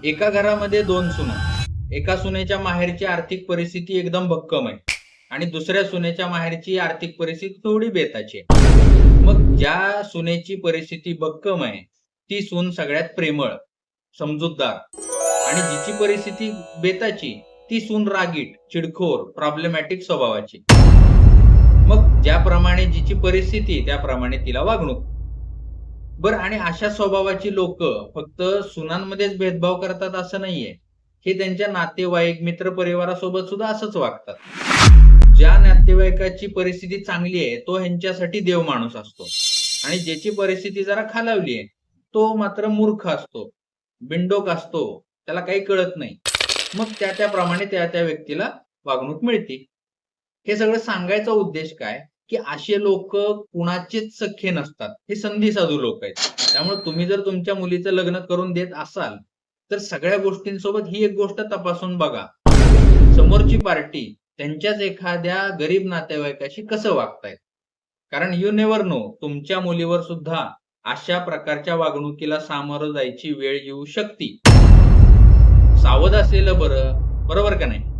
एका घरामध्ये दोन सुना. एका सुनेच्या माहेरची आर्थिक परिस्थिती एकदम भक्कम आहे आणि दुसऱ्या सुनेच्या माहेरची आर्थिक परिस्थिती थोडी बेताची आहे. मग ज्या सुनेची परिस्थिती भक्कम आहे ती सून सगळ्यात प्रेमळ, समजूतदार आणि जिची परिस्थिती बेताची ती सून रागीट, चिडखोर, प्रॉब्लेमॅटिक स्वभावाची. मग ज्याप्रमाणे जिची परिस्थिती त्याप्रमाणे तिला वागणूक. बरं, आणि अशा स्वभावाची लोक फक्त सुनांमध्येच भेदभाव करतात असं नाहीये. हे त्यांच्या नातेवाईक, मित्रपरिवारासोबत सुद्धा असंच वागतात. ज्या नातेवाईकाची परिस्थिती चांगली आहे तो ह्यांच्यासाठी देव माणूस असतो आणि ज्याची परिस्थिती जरा खालावली आहे तो मात्र मूर्ख असतो, बिंडोक असतो, त्याला काही कळत नाही. मग त्याप्रमाणे त्या व्यक्तीला वागणूक मिळते. हे सगळं सांगायचा उद्देश काय, की असे लोक कुणाचेच सख्खे नसतात. हे संधी साधू लोक आहेत. त्यामुळे तुम्ही जर तुमच्या मुलीचं लग्न करून देत असाल तर सगळ्या गोष्टींसोबत ही एक गोष्ट तपासून बघा, समोरची पार्टी त्यांच्याच एखाद्या गरीब नातेवाईकाशी कसं वागतायत. कारण यू नेव्हर नो, तुमच्या मुलीवर सुद्धा अशा प्रकारच्या वागणुकीला सामोरं जायची वेळ येऊ शकते. सावध असलेलं बरं, बरोबर का नाही?